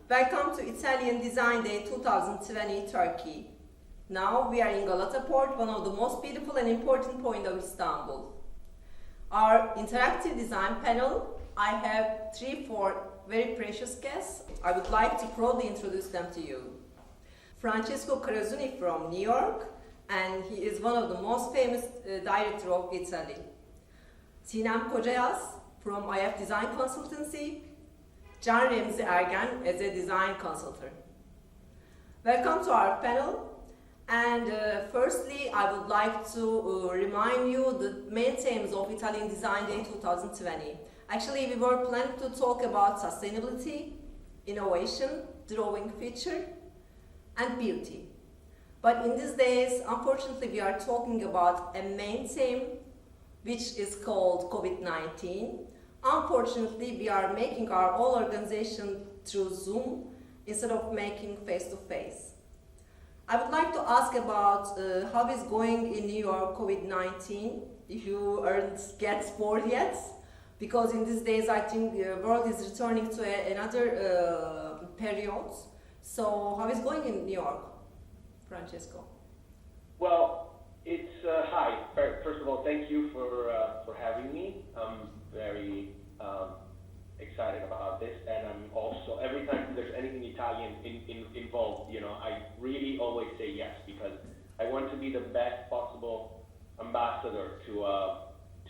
Welcome to Italian Design Day 2020 Turkey. Now we are in Galata Port, one of the most beautiful and important points of Istanbul. Our interactive design panel, I have 3-4 very precious guests. I would like to proudly introduce them to you. Francesco Carrozzini from New York, and he is one of the most famous director of Italy. Sinem Kocayaş from IF Design Consultancy, Remzi Ergen as a design consultant. Welcome to our panel. And firstly, I would like to remind you the main themes of Italian Design Day 2020. Actually, we were planning to talk about sustainability, innovation, drawing feature, and beauty. But in these days, unfortunately, we are talking about a main theme, which is called COVID-19. Unfortunately, we are making our whole organization through Zoom instead of making face-to-face. I would like to ask about how is going in New York COVID-19, if you aren't get bored yet, because in these days I think the world is returning to another period. So how is going in New York, Francesco? Well, it's hi. First of all, thank you for having me. I'm very excited about this, and I'm also, every time there's anything Italian involved, you know, I really always say yes, because I want to be the best possible ambassador to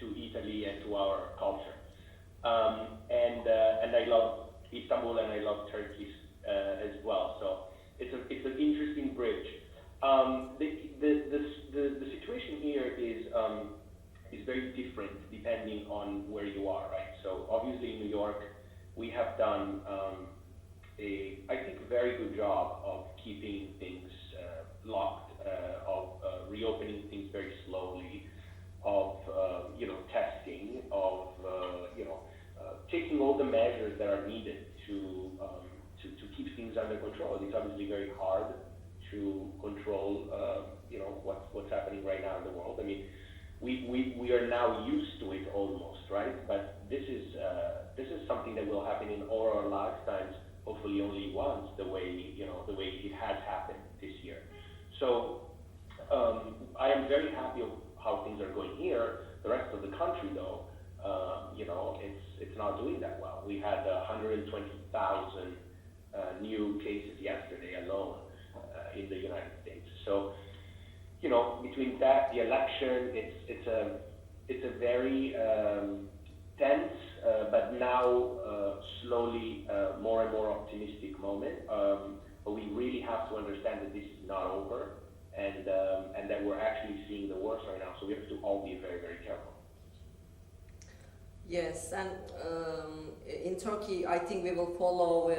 Italy and to our culture. And I love Istanbul and I love Turkey as well. So it's an interesting bridge. The situation here is very different depending on where you are, right? So obviously in New York, we have done I think a very good job of keeping things locked, of reopening things very slowly, of testing, of taking all the measures that are needed to keep things under control. It's obviously very hard to control what's happening right now in the world. I mean, we are now used to it almost, right? But this is something that will happen in all our lifetimes, hopefully only once, the way it has happened this year. So I am very happy of how things are going here. The rest of the country, though, it's not doing that well. We had 120,000 new cases yesterday alone in the United States. So, between that, the election, it's a very tense, but now slowly more and more optimistic moment. But we really have to understand that this is not over, and that we're actually seeing the worst right now. So we have to all be very, very careful. Yes, and in Turkey, I think we will follow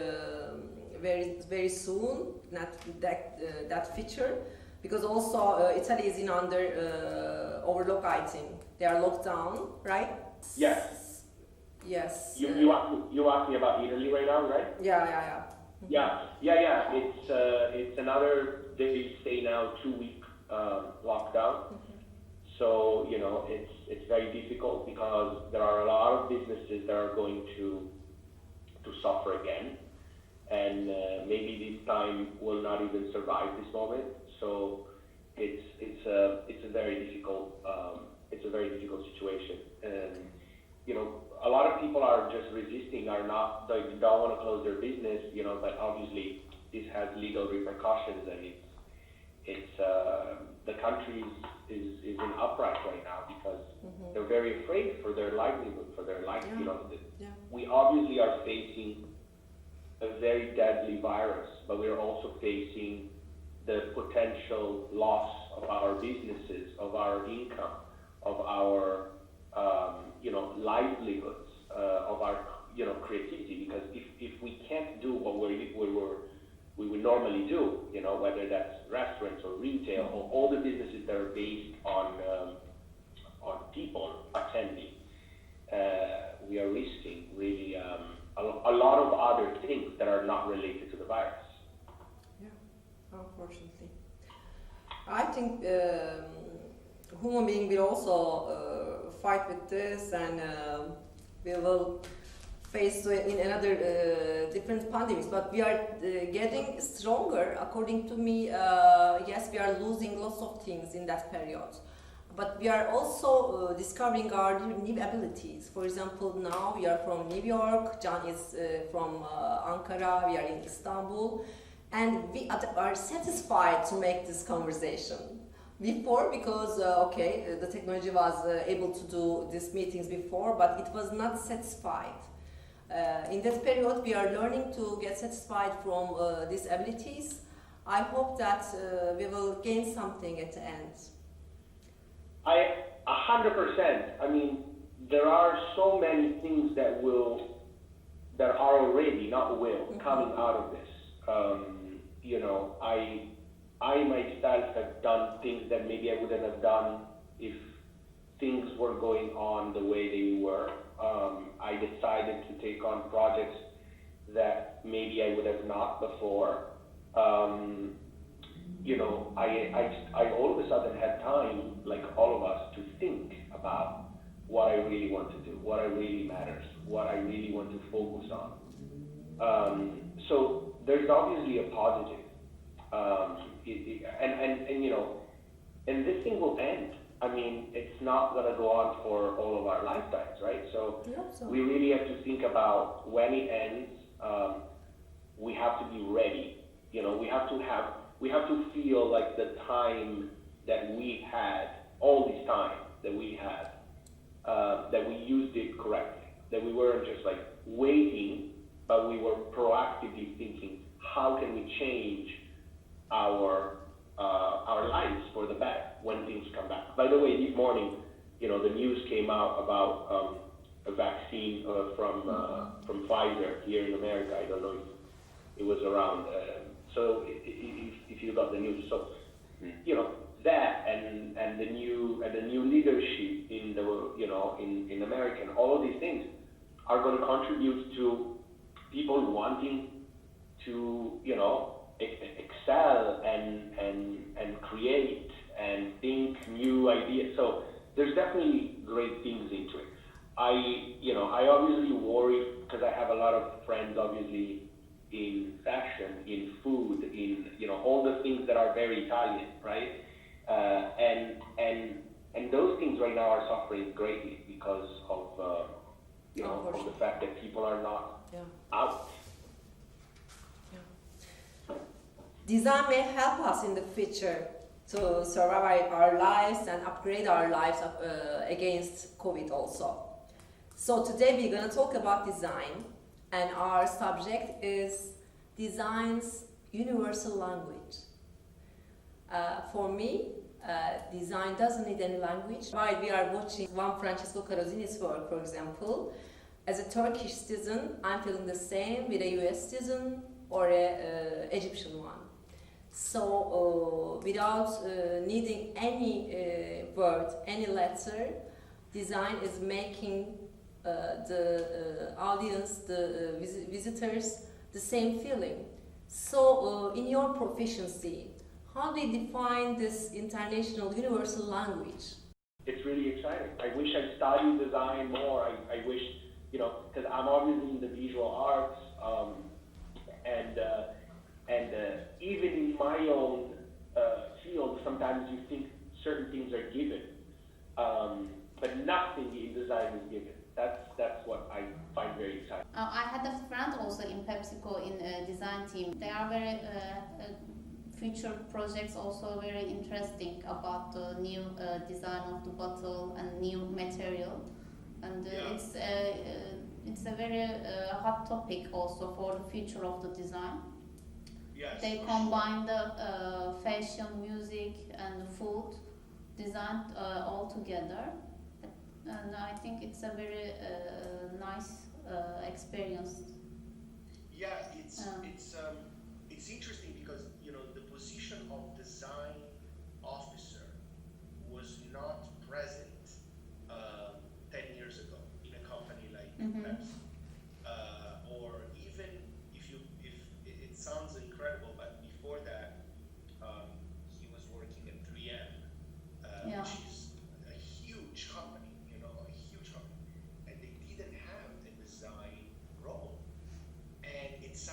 very, very soon that feature, because also Italy is in under overlock. I think they are locked down, right? Yes. Yes. You asked me about Italy right now, right? Yeah. Yeah. It's another, they say now, 2-week lockdown. So it's very difficult because there are a lot of businesses that are going to suffer again, and maybe this time will not even survive this moment. So it's a very difficult situation, and a lot of people are just resisting, they don't want to close their business, but obviously this has legal repercussions, and it's the country is in upright right now because they're very afraid for their livelihood, for their life. We obviously are facing a very deadly virus, but we're also facing the potential loss of our businesses, of our income, of our livelihoods, of our creativity. Because if we can't do what we would normally do, whether that's restaurants or retail or all the businesses that are based on people attending, we are risking really a lot of other things that are not related to the virus. Yeah, unfortunately. I think human being will also fight with this, and we will face in another different pandemics, but we are getting stronger. According to me, yes, we are losing lots of things in that period. But we are also discovering our new abilities. For example, now we are from New York, Can is from Ankara, we are in Istanbul, and we are satisfied to make this conversation. Before, because okay, the technology was able to do these meetings before, but it was not satisfied. In that period, we are learning to get satisfied from these abilities. I hope that we will gain something at the end. 100%. I mean, there are so many things that are already, not will, coming out of this. You know, I myself have done things that maybe I wouldn't have done if things were going on the way they were. I decided to take on projects that maybe I would have not before. You know, I all of a sudden had time, like all of us, to think about what I really want to do, what really matters, what I really want to focus on. So there's obviously a positive. And you know, and this thing will end. I mean, it's not going to go on for all of our lifetimes, right? So we really have to think about when it ends. We have to be ready. You know, we have to feel like the time that we had, all this time that we had, that we used it correctly, that we weren't just like waiting, but we were proactively thinking, how can we change our lives for the better when things come back. By the way, this morning, you know, the news came out about a vaccine from Pfizer here in America. I don't know if it was around. So if you got the news, so you know that and the new leadership in the in America, and all of these things are going to contribute to people wanting to excel and create and think new ideas. So there's definitely great things into it. I obviously worry because I have a lot of friends obviously in fashion, in food, in all the things that are very Italian, right? And those things right now are suffering greatly because of of the fact that people are not out. Design may help us in the future to survive our lives and upgrade our lives against COVID also. So today we're going to talk about design, and our subject is design's universal language. For me, design doesn't need any language. While we are watching one Francesco Carrozzini's work, for example, as a Turkish citizen, I'm feeling the same with a US citizen or a Egyptian one. So without needing any word, any letter, design is making the audience, the visitors, the same feeling. So in your proficiency, how do you define this international universal language? It's really exciting. I wish I studied design more. I wish, because I'm obviously in the visual arts, and even in my own field, sometimes you think certain things are given, but nothing in design is given. That's what I find very exciting. I had a friend also in PepsiCo in a design team. They are very future projects, also very interesting about the new design of the bottle and new material, and it's a very hot topic also for the future of the design. Yes, they combine the fashion, music, and food design all together, and I think it's a very nice experience. Yeah, it's interesting because the position of design officer was not present 10 years ago in a company like Pepsi, or even if it sounds incredible, but before that he was working at 3M, which is a huge company, and they didn't have a design role, and it's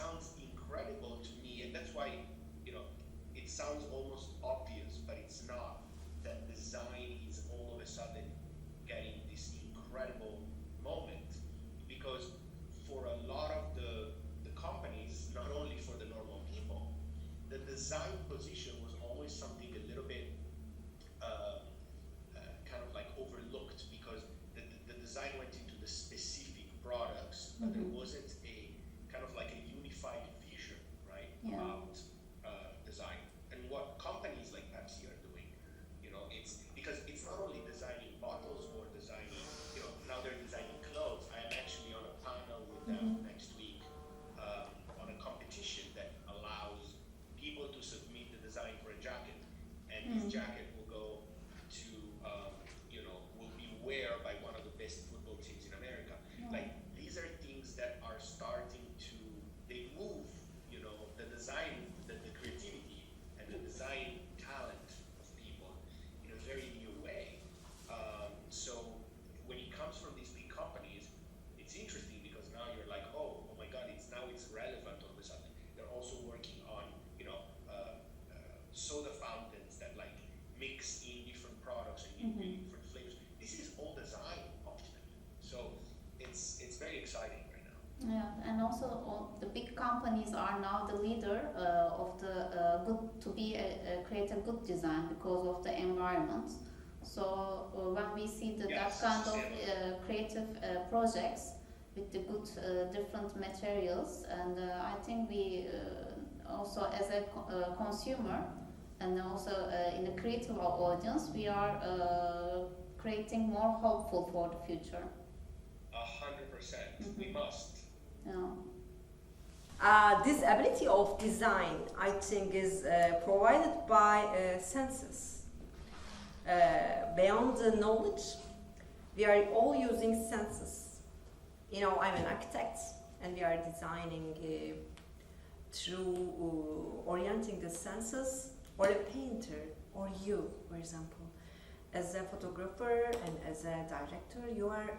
sounds almost obvious, but it's not, that design is all of a sudden getting this incredible moment, because for a lot of the companies, not only for the normal people, the design position was always something a little bit kind of like overlooked, because the design went into the specific products, but there wasn't a kind of like a unified vision, right, about design. And what companies like Pepsi are doing, you know, it's because it's not only designing bottles or designing, you know, now they're designing clothes. I am actually on a panel with them next week on a competition that allows people to submit the design for a jacket, and this jacket will go to, you know, will be worn by one of the best football teams in America. Like, these are things that are starting to, they move, you know, the design, the creativity and the design talent of people in a very new way. So when it comes from these big companies, it's interesting because now you're like, oh my God, it's relevant all of a sudden. They're also working on, you know, soda fountains that like mix in different products and in different flavors. This is all design ultimately. So it's very exciting right now. Yeah, and also all the big companies are now the leader of the create a good design because of the environment. So when we see that kind of creative projects with the good different materials, and I think we also as a consumer and also in the creative audience, we are creating more hopeful for the future. 100%. We must. Yeah. This ability of design, I think, is provided by senses. Beyond the knowledge, we are all using senses. You know, I'm an architect, and we are designing through orienting the senses, or a painter, or you, for example. As a photographer and as a director, you are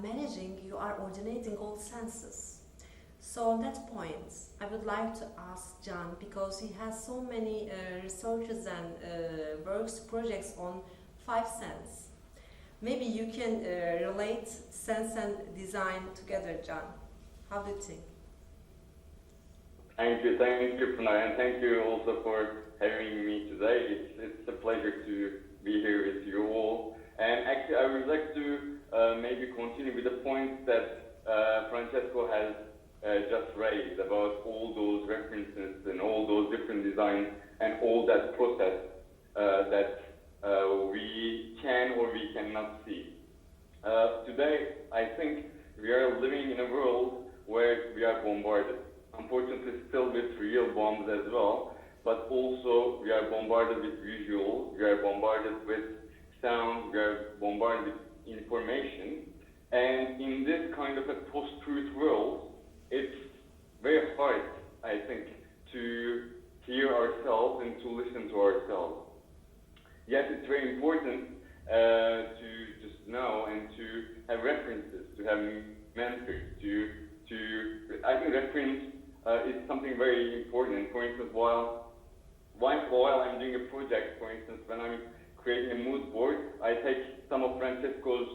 managing, you are coordinating all senses. So on that point, I would like to ask Can, because he has so many researches and works, projects on 5 senses. Maybe you can relate sense and design together, Can. How do you think? Thank you, Paneli, and thank you also for having me today. It's a pleasure to be here with you all. And actually, I would like to maybe continue with the point that Francesco has just raised about all those references and all those different designs and all that process that we can or we cannot see. Today, I think we are living in a world where we are bombarded. Unfortunately, still with real bombs as well, but also we are bombarded with visuals, we are bombarded with sound, we are bombarded with information. And in this kind of a post-truth world, it's very hard, I think, to hear ourselves and to listen to ourselves. Yes, it's very important to just know and to have references, to have mentors, I think reference is something very important. For instance, while I'm doing a project, for instance, when I'm creating a mood board, I take some of Francesco's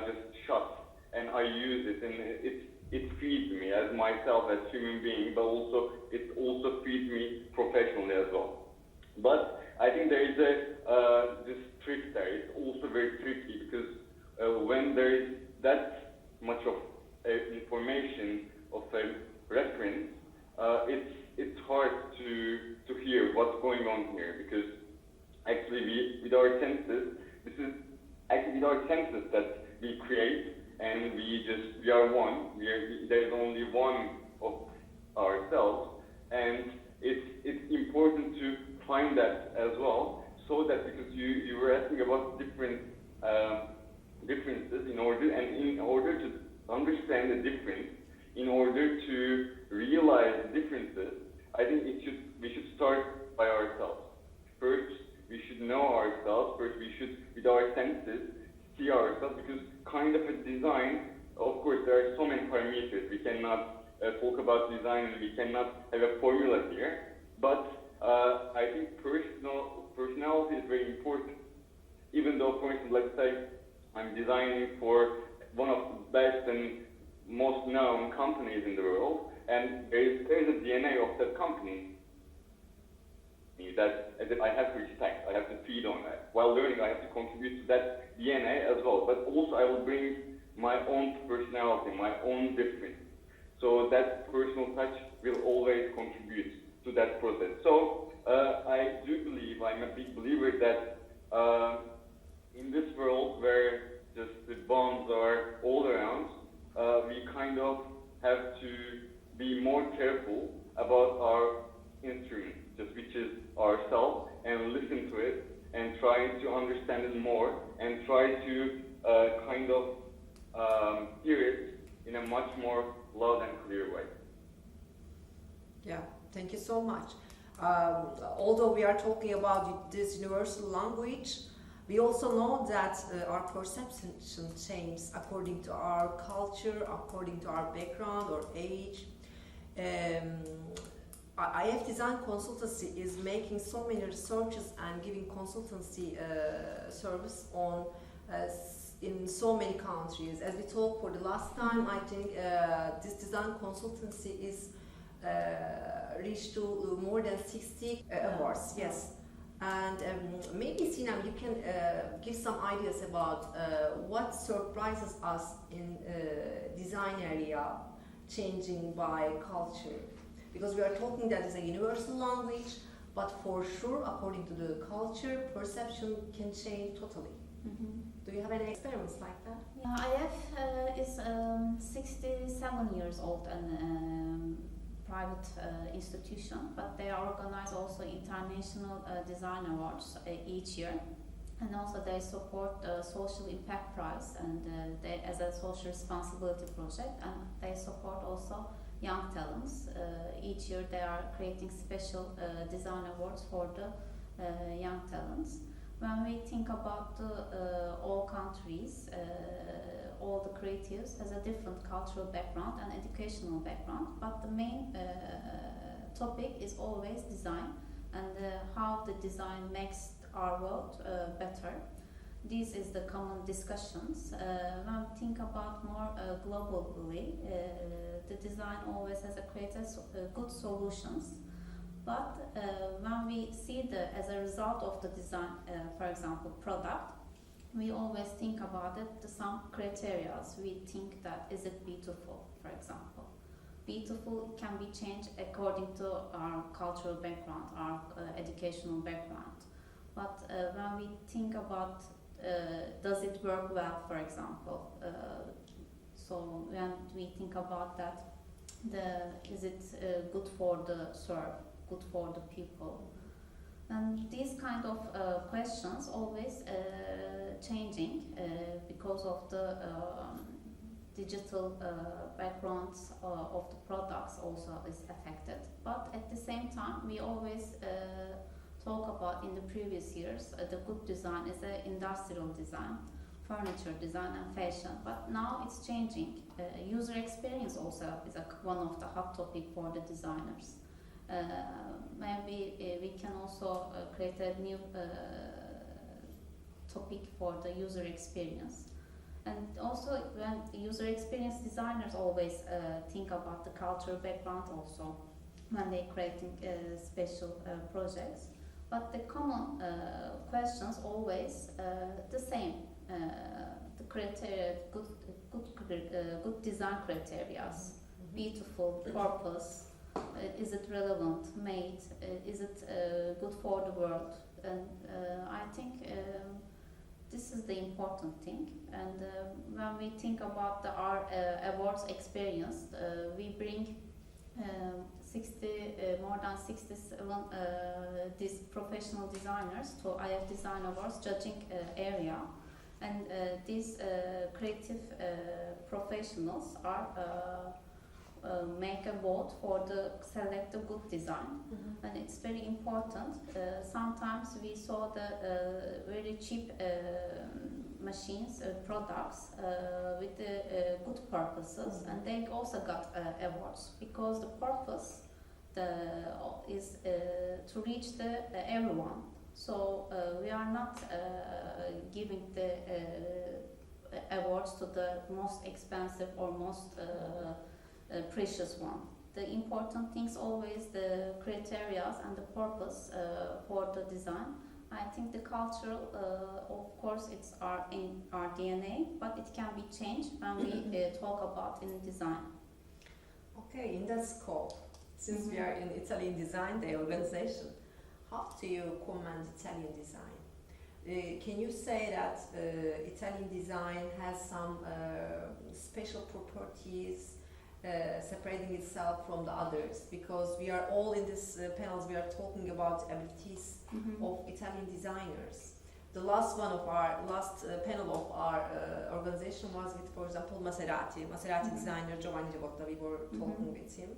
just shots and I use it, and it feeds me as myself as human being, but also it also feeds me professionally as well. But I think there is this trick there. It's also very tricky because when there is that much of information of a reference, it's hard to hear what's going on here, because actually with our senses, this is actually with our senses that we create, and we are one. There's only one of ourselves, and it's important to find that as well, so that, because you were asking about different differences, in order to understand the difference, in order to realize the differences, I think we should start by ourselves. First, we should know ourselves. First, we should, with our senses, see ourselves, because kind of a design, of course, there are so many parameters. We cannot talk about design and we cannot have a formula here, but I think personality is very important. Even though, for instance, let's say I'm designing for one of the best and most known companies in the world, and there is a DNA of that company that I have to respect, I have to feed on that. While learning, I have to contribute to that DNA as well. But also I will bring my own personality, my own difference. So that personal touch will always contribute to that process. So I do believe, I'm a big believer that in this world where just the bonds are all around, we kind of have to be more careful about our instrument, just which is ourselves, and listen to it and try to understand it more and try to kind of hear it in a much more loud and clear way. Yeah, thank you so much. Although we are talking about this universal language, we also know that our perception changes according to our culture, according to our background or age. IF Design Consultancy is making so many researches and giving consultancy service on in so many countries. As we talked for the last time, I think this design consultancy is reached to more than 60 awards. Yes. And maybe Sinem, you can give some ideas about what surprises us in design area changing by culture. Because we are talking that it's a universal language, but for sure, according to the culture, perception can change totally. Mm-hmm. Do you have any experiments like that? Yeah, IF is 67 years old and private institution, but they organize also international design awards each year, and also they support social impact prize and they as a social responsibility project, and they support also young talents. Each year they are creating special design awards for the young talents. When we think about all countries, all the creatives has a different cultural background and educational background, but the main topic is always design and how the design makes our world better. This is the common discussions. When we think about more globally, the design always has created good solutions. But when we see as a result of the design, for example, product, we always think about it, some criteria. We think that is it beautiful, for example. Beautiful can be changed according to our cultural background, our educational background. But when we think about does it work well, for example, so when we think about that, is it good for the serve, good for the people? And these kind of questions always changing because of the digital backgrounds of the products also is affected. But at the same time, we always talk about in the previous years the good design is industrial design, furniture design and fashion. But now it's changing. User experience also is one of the hot topic for the designers. Maybe we can also create a new topic for the user experience. And also when user experience designers always think about the cultural background also when they're creating special projects. But the common questions always the same. The criteria, good design criteria, beautiful, purpose, is it relevant, made, is it good for the world? And I think this is the important thing. And when we think about our awards experience, we bring more than 67 these professional designers to IF Design Awards judging area, and these creative professionals are make a vote for the select the good design, and it's very important. Sometimes we saw the very cheap machines, products with the good purposes, and they also got awards because the purpose is to reach everyone. So we are not giving the awards to the most expensive or most precious one. The important things always the criteria and the purpose for the design. I think the cultural, of course, it's in our DNA, but it can be changed when we talk about in design. Okay, in that scope, since we are in Italian Design Day organization, how do you commend Italian design? Can you say that Italian design has some special properties separating itself from the others? Because we are all in this panels, we are talking about abilities of Italian designers. The last panel of our organization was with, for example, Maserati designer Giovanni Giavotta. We were talking with him.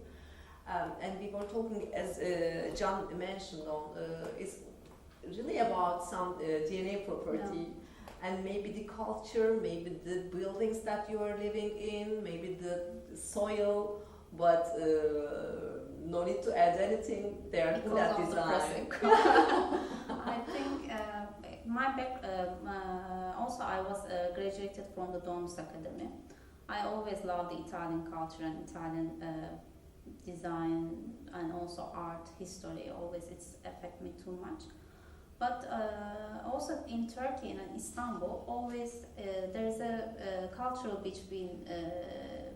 And we were talking, as John mentioned, it's really about some DNA property, and maybe the culture, maybe the buildings that you are living in, maybe the soil, but no need to add anything. They are good at design. I think also I was graduated from the Domus Academy. I always loved the Italian culture and Italian design and also art history. Always it's affect me too much. But also in Turkey and in Istanbul, always there is a cultural between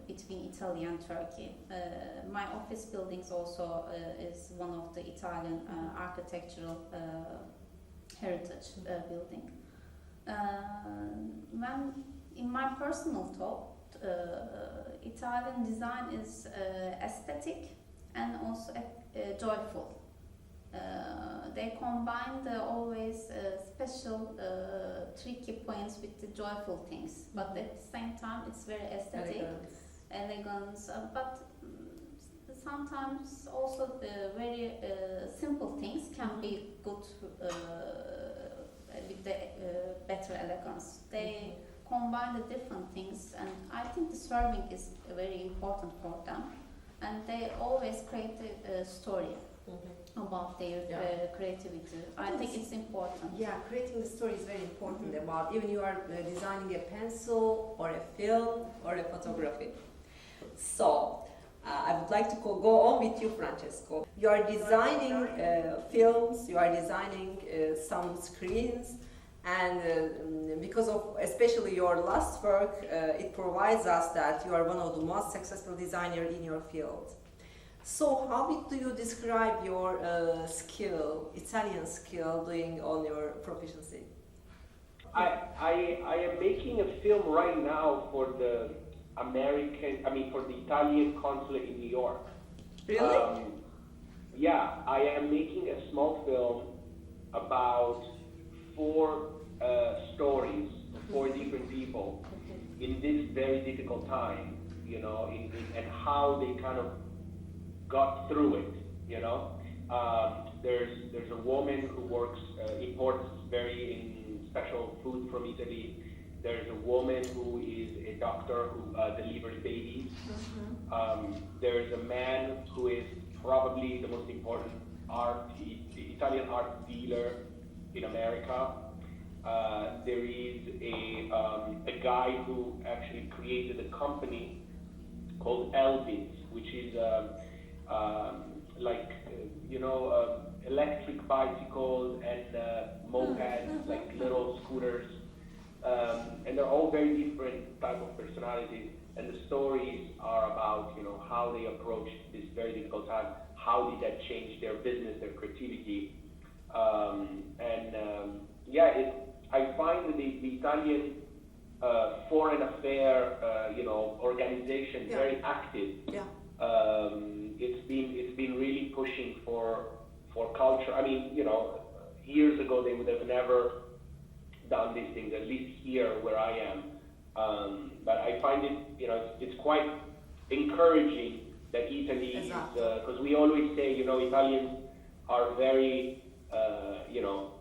Italy and Turkey. My office buildings also is one of the Italian architectural heritage building. When in my personal thought, Italian design is aesthetic and also joyful. They combine the always special tricky points with the joyful things, but at the same time it's very aesthetic, elegance, but sometimes also the very simple things can be good with the better elegance. They combine the different things, and I think the serving is very important for them, and they always create a story about their creativity. I think it's important. Yeah, creating the story is very important. About even you are designing a pencil or a film or a photography. So I would like to go on with you, Francesco. You are designing films, you are designing some screens, and because of especially your last work, it provides us that you are one of the most successful designers in your field. So how do you describe your Italian skill doing on your proficiency? I am making a film right now for the for the Italian consulate in New York. Really? Yeah, I am making a small film about 4 stories of 4 different people in this very difficult time, you know, and how they kind of got through it, you know. There's a woman who works, imports very special food from Italy. There's a woman who is a doctor who delivers babies. There's a man who is probably the most important Italian art dealer in America. There is a guy who actually created a company called Elvis, which is electric bicycles and mopeds, like little scooters, and they're all very different type of personalities. And the stories are about, you know, how they approached this very difficult time, how did that change their business, their creativity, I find the Italian foreign affair, organization very active. Yeah. It's been really pushing for culture. I mean, you know, years ago they would have never done these things, at least here where I am. But I find it, you know, it's quite encouraging that Italy is, because we always say, you know, Italians are very,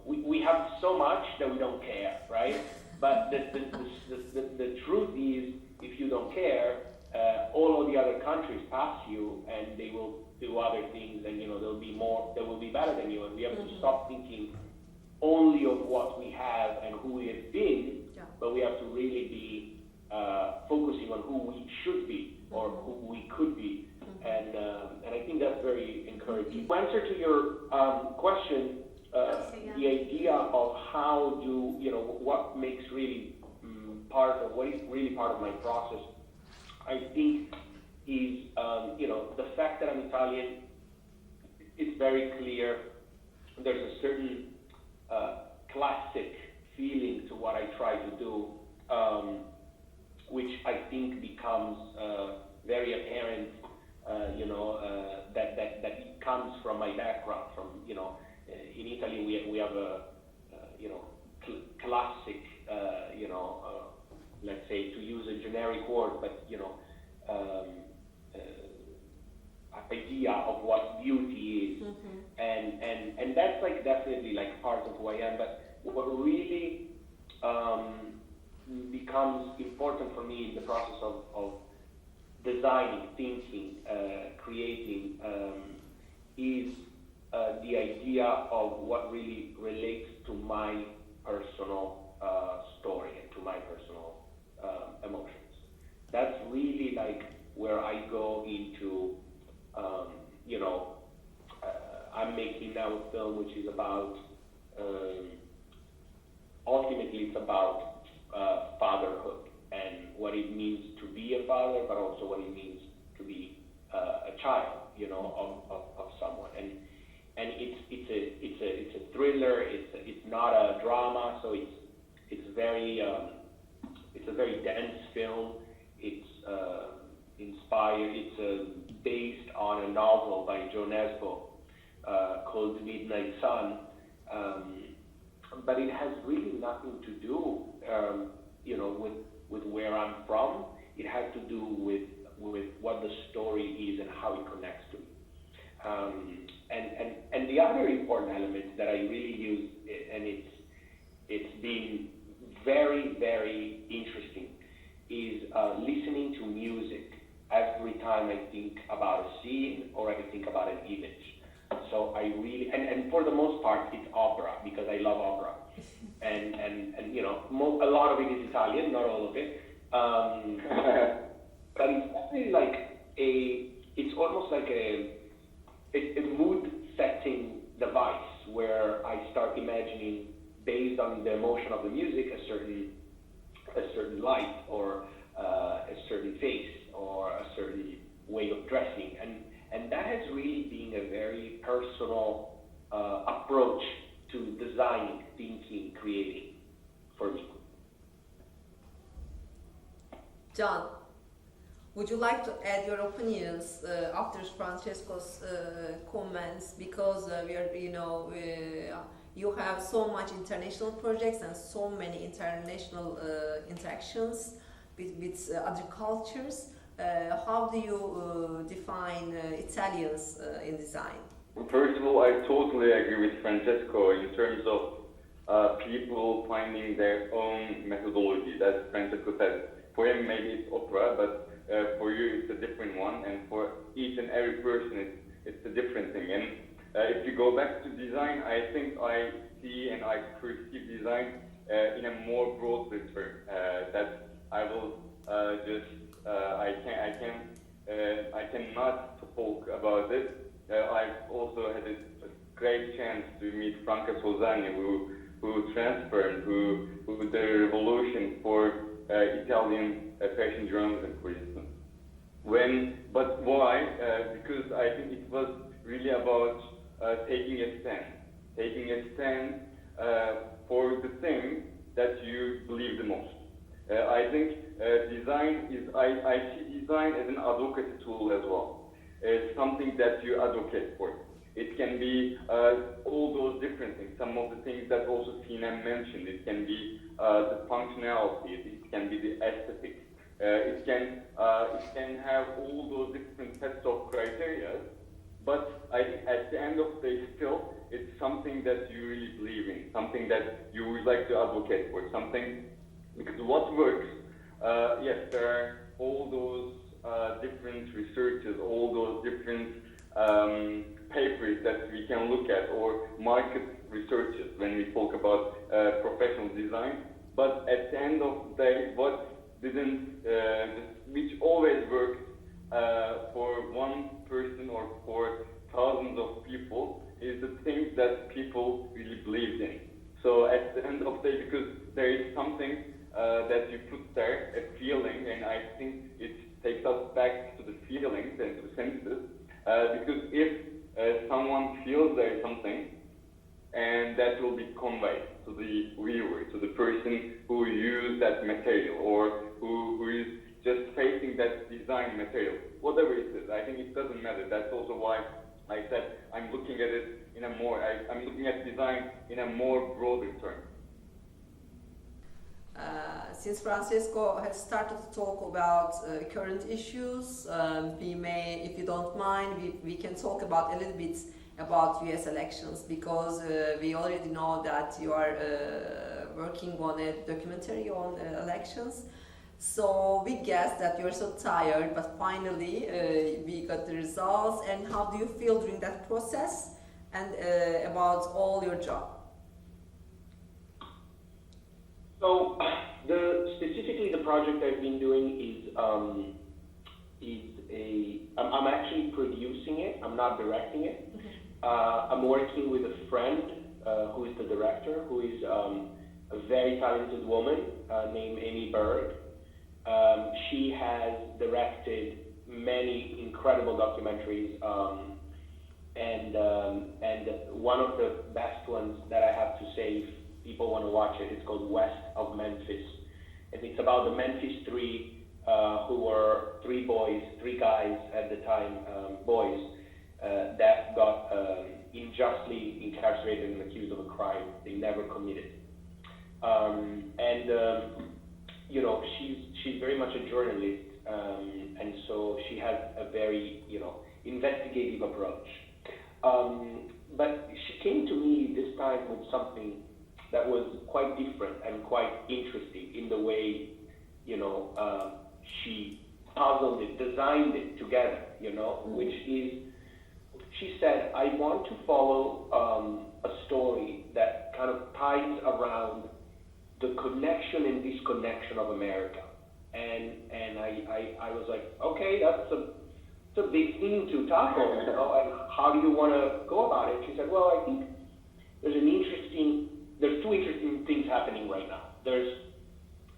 we have so much that we don't care, right? But the truth is, if you don't care, all of the other countries pass you, and they will do other things, and there'll be more that will be better than you, and we have to stop thinking only of what we have and who we have been, but we have to really be focusing on who we should be or who we could be, and I think that's very encouraging. To answer to your question, the idea of how what makes really what is really part of my process, I think is the fact that I'm Italian. It's very clear. There's a certain classic feeling to what I try to do, which I think becomes very apparent. That it comes from my background. From in Italy we have a classic let's say, to use a generic word, but idea of what beauty is, and that's like definitely like part of who I am. But what really becomes important for me in the process of designing, thinking, creating is the idea of what really relates to my personal story and to my personal emotions. That's really like where I go into, I'm making now a film which is about, ultimately it's about fatherhood and what it means to be a father, but also what it means to be a child, of someone. And it's a thriller. It's not a drama, so it's a very dense film. It's inspired. It's based on a novel by Ionesco called Midnight Sun, but it has really nothing to do, with where I'm from. It has to do with what the story is and how it connects to me. And the other important element that I really use, and it's been very, very interesting, is listening to music every time I think about a scene or I think about an image. So I really, and for the most part, it's opera, because I love opera. And a lot of it is Italian, not all of it. But it's definitely like it's almost like a mood setting device where I start imagining, based on the emotion of the music, a certain light or a certain face or a certain way of dressing, and that has really been a very personal approach to designing, thinking, creating for me. John, would you like to add your opinions after Francesco's comments? Because you have so much international projects and so many international interactions with other cultures. How do you define Italians in design? First of all, I totally agree with Francesco in terms of people finding their own methodology. As Francesco said, for him maybe it's opera, but for you it's a different one, and for each and every person it's a different thing. And if you go back to design, I think I see and I perceive design in a more broad term. That I will I cannot talk about this. I've also had a great chance to meet Francesco, who transformed, who did a revolution for Italian fashion journalism, for instance. But why? Because I think it was really about taking a stand for the thing that you believe the most. I think design is, I see design as an advocacy tool as well. It's something that you advocate for. It can be all those different things. Some of the things that also Sinem mentioned. It can be the functionality. It can be the aesthetic. It can have all those different sets of criteria. But at the end of the day, still, it's something that you really believe in. Something that you would like to advocate for. Something, because what works? Yes, there are all those different researches, all those different papers that we can look at or market researches when we talk about professional design. But at the end of the day, what didn't, which always worked for one person or for thousands of people, is the things that people really believed in. So at the end of the day, because there is something that you put there, a feeling, and I think it takes us back to the feelings and to the senses, because if someone feels there is something, and that will be conveyed to the viewer, to the person who used that material, or who is just facing that design material, whatever it is. I think it doesn't matter. That's also why I said I'm looking at it in a more, I'm looking at design in a more broader term. Since Francesco has started to talk about current issues, we may, if you don't mind, we can talk about a little bit about US elections, because we already know that you are working on a documentary on elections. So we guessed that you're so tired, but finally we got the results. And how do you feel during that process, and about all your job? So, specifically the project I've been doing is I'm actually producing it. I'm not directing it. I'm working with a friend who is the director, who is a very talented woman named Amy Berg. She has directed many incredible documentaries, and one of the best ones that I have to say, if people want to watch it, it's called West of Memphis. And it's about the Memphis Three, who were three guys at the time, boys, that got unjustly incarcerated and accused of a crime they never committed. You know, she's very much a journalist, and so she has a very, investigative approach. But she came to me this time with something that was quite different and quite interesting in the way, she puzzled it, designed it together, which is, she said, I want to follow a story that kind of ties around the connection and disconnection of America. And I was like, okay, that's a big thing to tackle, and how do you want to go about it? She said, well, I think there's two interesting things happening right now. There's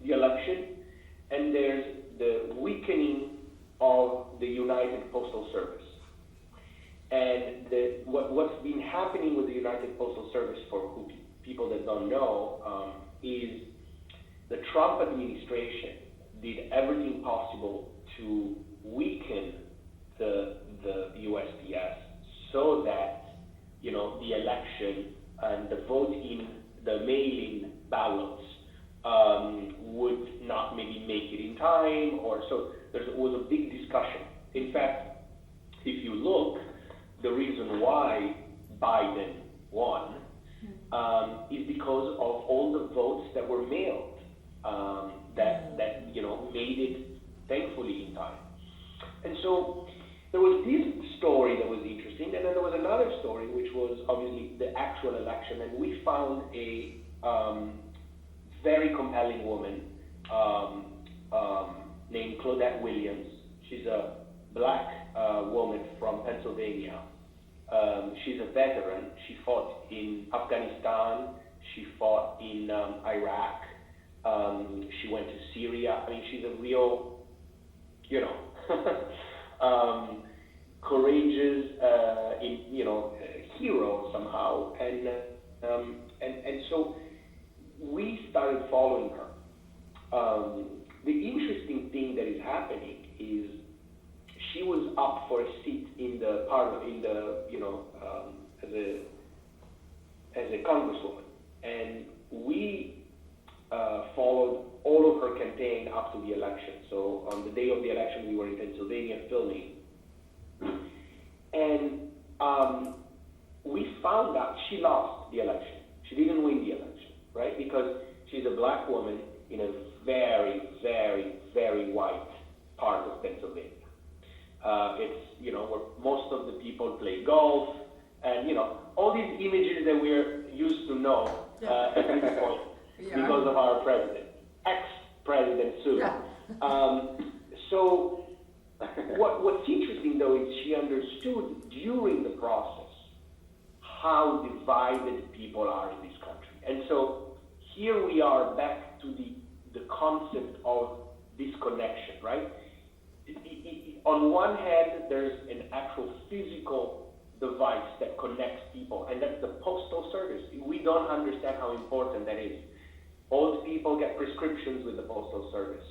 the election, and there's the weakening of the United Postal Service. And what's been happening with the United Postal Service, for people that don't know, is the Trump administration did everything possible to weaken the USPS so that, the election and the the mail-in ballots would not maybe make it in time, or so there was a big discussion. In fact, if you look, the reason why Biden won is because of all the votes that were mailed that made it thankfully in time. And so there was this story that was interesting, and then there was another story which was obviously the actual election, and we found a very compelling woman named Claudette Williams. She's a black woman from Pennsylvania. She's a veteran. She fought in Afghanistan. She fought in Iraq. She went to Syria. I mean, she's a real, courageous, hero somehow. And so we started following her. The interesting thing that is happening is she was up for a seat in the parliament, as a congresswoman, and we followed all of her campaign up to the election. So on the day of the election, we were in Pennsylvania filming, and we found out she lost the election. She didn't win the election, right? Because she's a black woman in a very, very, very white part of Pennsylvania. It's, you know, where most of the people play golf, and, you know, all these images that we're used to know at this point because of our president, ex-president soon. So what's interesting, though, is she understood during the process how divided people are in this country. And so here we are back to the concept of disconnection, right? On one hand, there's an actual physical device that connects people, and that's the postal service. We don't understand how important that is. Old people get prescriptions with the postal service.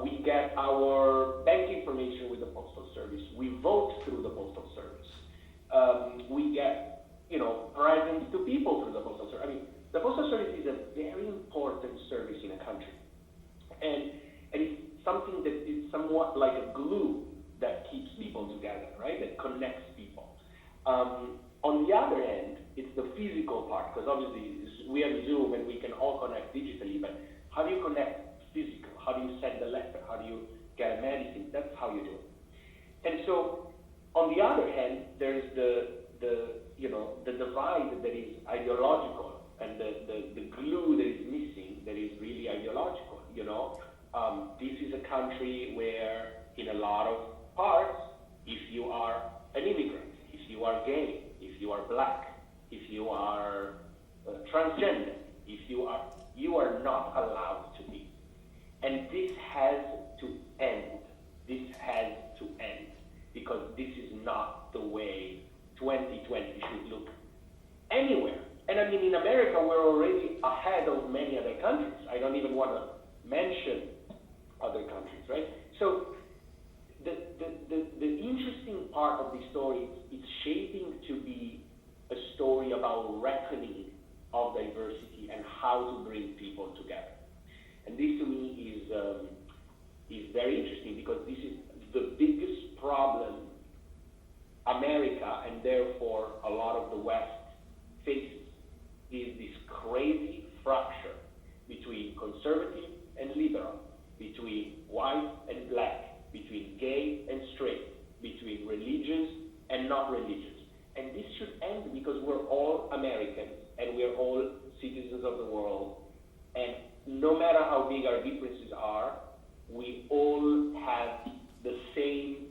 We get our bank information with the postal service. We vote through the postal service. We get, you know, presents to people through the postal service. I mean, the postal service is a very important service in a country, and it's something that is somewhat like a glue that keeps people together, right? That connects people. On the other hand, it's the physical part, because obviously we have Zoom and we can all connect digitally, but how do you connect physical? How do you send a letter? How do you get a medicine? That's how you do it. And so, on the other hand, there's the divide that is ideological, and the glue that is missing that is really ideological, you know? This is a country where, in a lot of parts, if you are an immigrant, if you are gay, if you are black, if you are transgender, if you are not allowed to be. And this has to end. This has to end, because this is not the way 2020 should look anywhere. And I mean, in America, we're already ahead of many other countries. I don't even want to mention other countries, right? So the interesting part of the story is shaping to be a story about reckoning of diversity and how to bring people together. And this to me is very interesting, because this is the biggest problem America, and therefore a lot of the West, faces, is this crazy fracture between conservative and liberal, between white and black, between gay and straight, between religious and not religious. And this should end, because we're all Americans and we're all citizens of the world, and no matter how big our differences are, we all have the same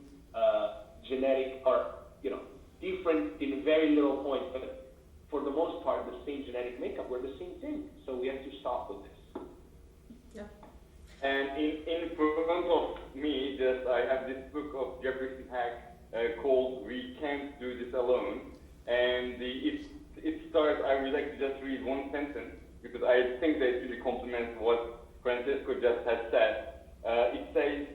genetic, or, you know, different in very little points, but for the most part, the same genetic makeup. We're the same thing. So we have to stop with this. Yeah. And in front of me, just I have this book of Jefferson Hack called "We Can't Do This Alone," and it starts. I would like to just read one sentence, because I think that it really complements what Francesco just has said. It says,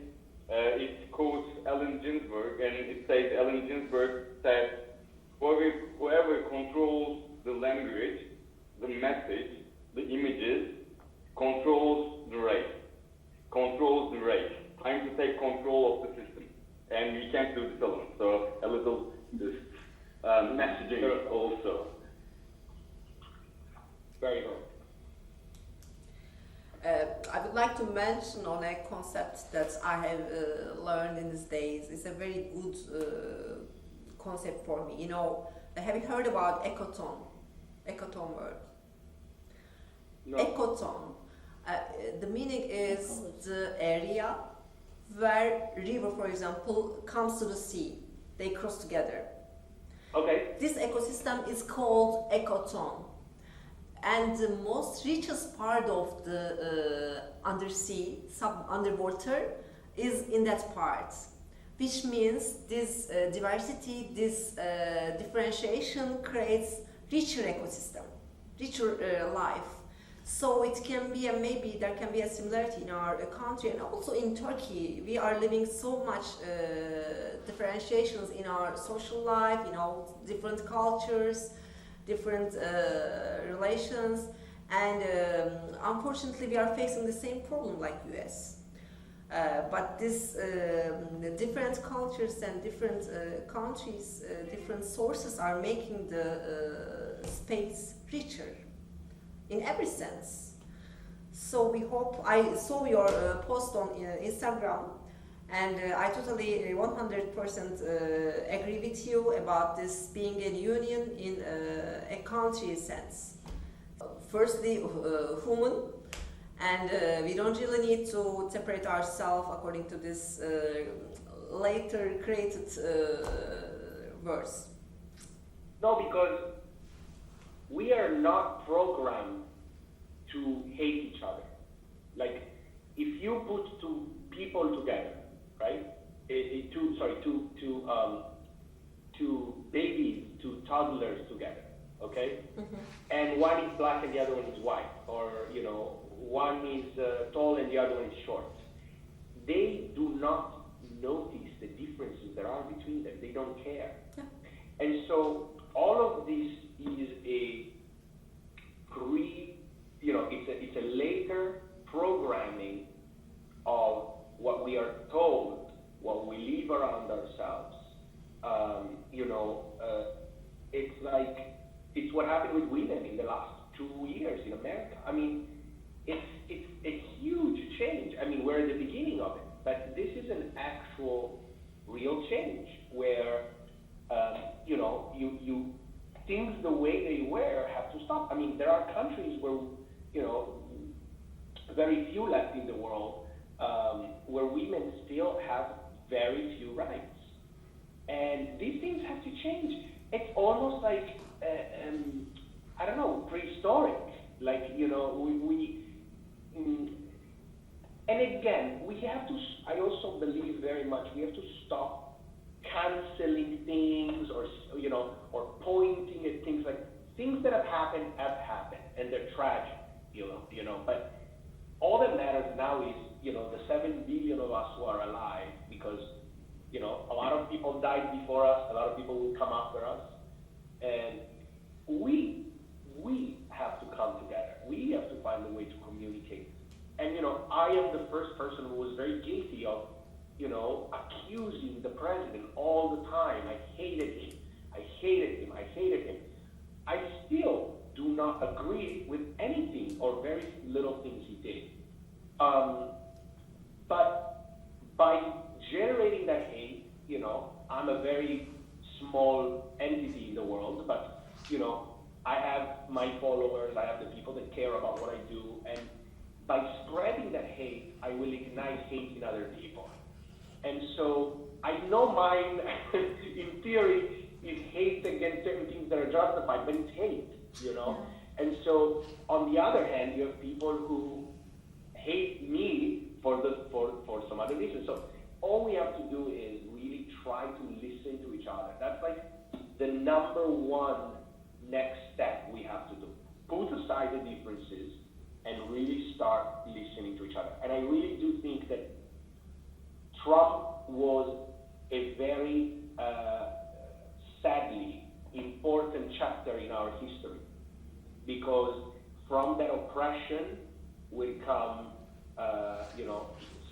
it quotes Allen Ginsberg, and it says Allen Ginsberg said, whoever controls the language, the message, the images, controls the race. Controls the race. Time to take control of the system. And we can't do this alone. So a little messaging also. Very good. I would like to mention on a concept that I have learned in these days. It's a very good concept for me. You know, have you heard about ecotone? Ecotone word. No. Ecotone. The meaning is the area where river, for example, comes to the sea. They cross together. Okay. This ecosystem is called ecotone. And the most richest part of the undersea, underwater, is in that part, which means this diversity, this differentiation creates richer ecosystem, richer life. So it can be maybe there can be a similarity in our country, and also in Turkey. We are living so much differentiations in our social life, different cultures, different relations, and unfortunately we are facing the same problem like US. But this different cultures and different countries, different sources are making the space richer in every sense. So we hope, I saw your post on Instagram, And I totally 100% agree with you about this being a union in a country sense. Firstly, human, and we don't really need to separate ourselves according to this later created verse. No, because we are not programmed to hate each other. Like, if you put two people together, right? Two babies, two toddlers together, okay? Mm-hmm. And one is black and the other one is white, or one is tall and the other one is short. They do not notice the differences there are between them. They don't care. Yeah. And so all of this is it's a later programming of what we are told, what we live around ourselves. It's what happened with women in the last 2 years in America. I mean, it's a huge change. I mean, we're at the beginning of it, but this is an actual real change where, things the way they were have to stop. I mean, there are countries where, very few left in the world, where women still have very few rights. And these things have to change. It's almost like, prehistoric. Like, and again, we have to, I also believe very much, we have to stop canceling things or pointing at things like, things that have happened, and they're tragic, but all that matters now is, the 7 billion of us who are alive, because, a lot of people died before us, a lot of people will come after us, and we have to come together. We have to find a way to communicate. And, I am the first person who was very guilty of, accusing the president all the time. I hated him. I still do not agree with anything or very little things he did. But by generating that hate, I'm a very small entity in the world, but, I have my followers, I have the people that care about what I do, and by spreading that hate, I will ignite hate in other people. And so I know mine, in theory, is hate against certain things that are justified, but it's hate, And so, on the other hand, you have people who hate me for some other reason. So all we have to do is really try to listen to each other. That's like the number one next step we have to do. Put aside the differences and really start listening to each other. And I really do think that Trump was a very sadly important chapter in our history, because from that oppression will come,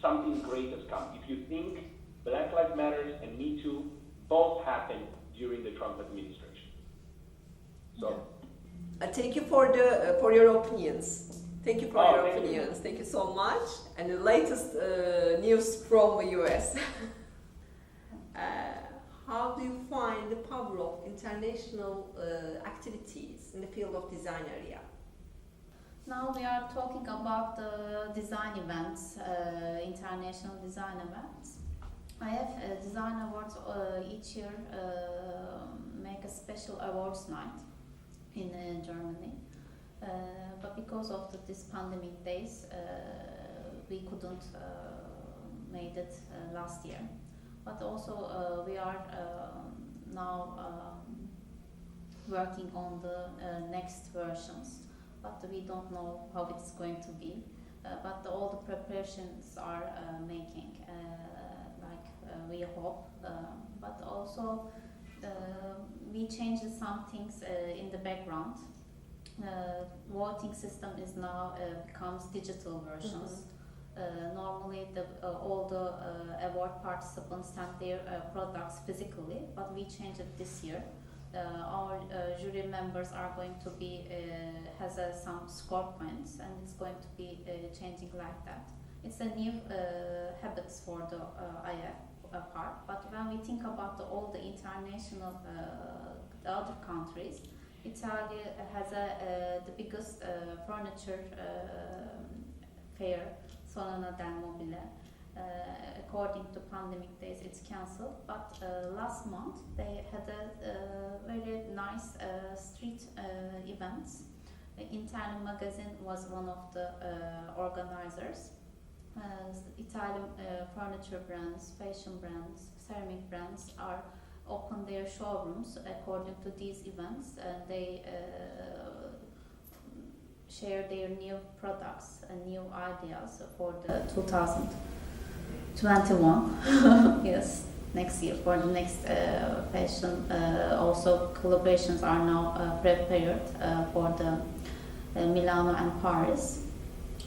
something great has come. If you think Black Lives Matter and Me Too both happened during the Trump administration. So, thank you for your opinions. Thank you for your thank opinions. Thank you so much. And the latest news from the US. How do you find the power of international activities in the field of design area? Now we are talking about the design events, international design events. I have design awards each year, make a special awards night in Germany. But because of this pandemic days, we couldn't made it last year. But also we are now working on the next versions, but we don't know how it's going to be. But all the preparations are making, we hope. But also we changed some things in the background. Voting system is now becomes digital versions. Normally all the award participants send their products physically, but we changed it this year. Our jury members are going to be has some score points, and it's going to be changing like that. it's a new habits for the IF part. But when we think about all the international the other countries, Italy has the biggest furniture fair, Sono del Mobile. According to pandemic days, it's cancelled. But last month they had a very nice street events. Italian magazine was one of the organizers. Italian furniture brands, fashion brands, ceramic brands are open their showrooms according to these events, and they share their new products and new ideas for the 2021. Yes, next year for the next fashion. Also, collaborations are now prepared for the Milano and Paris.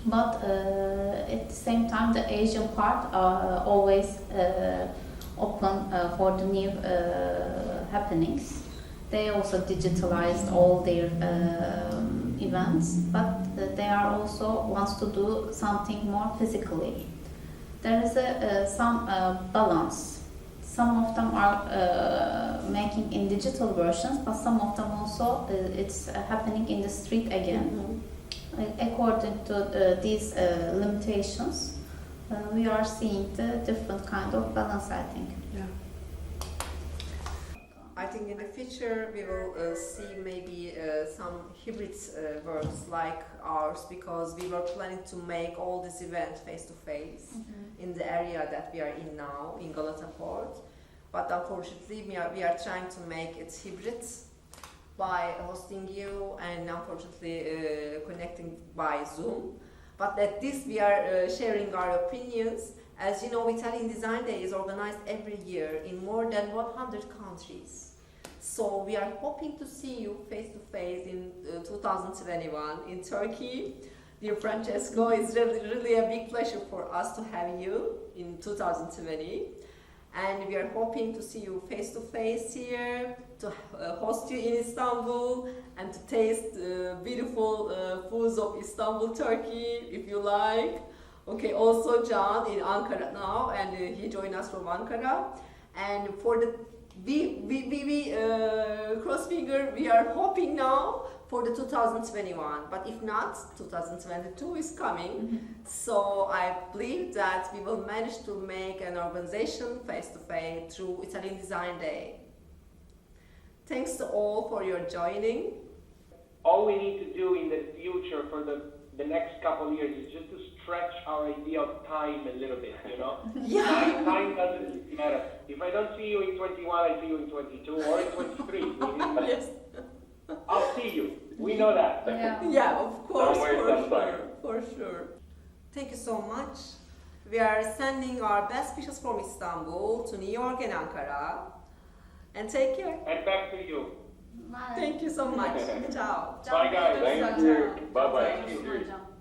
But at the same time, the Asian part are always open for the new happenings. They also digitalized all their events, but they are also wants to do something more physically. There is some balance. Some of them are making in digital versions, but some of them also it's happening in the street again. Mm-hmm. According to these limitations, we are seeing the different kind of balance, I think. Yeah. I think in the future we will see maybe some hybrid works like ours, because we were planning to make all this event face to face in the area that we are in now, in Galata Port. But unfortunately we are trying to make it hybrid by hosting you and unfortunately connecting by Zoom. But at this we are sharing our opinions. As you know, Italian Design Day is organized every year in more than 100 countries. So we are hoping to see you face to face in 2021 in Turkey. Dear Francesco, it's really a big pleasure for us to have you in 2020. And we are hoping to see you face to face here, to host you in Istanbul, and to taste beautiful foods of Istanbul, Turkey, if you like. Okay, also Can in Ankara now, and he joined us from Ankara. And for the we cross finger, we are hoping now for the 2021, but if not, 2022 is coming. So I believe that we will manage to make an organization face-to-face through Italian Design Day. Thanks to all for your joining. All we need to do in the future for the next couple of years is just to stretch our idea of time a little bit, you know? Yeah. Time doesn't matter. If I don't see you in 21, I see you in 22 or in 23. Yes. I'll see you. We know that. Yeah, of course, Don't waste for sure. Thank you so much. We are sending our best wishes from Istanbul to New York and Ankara. And take care. And back to you. Bye. Thank you so much. Ciao. Bye, guys. Thank you. Bye-bye. Hocam.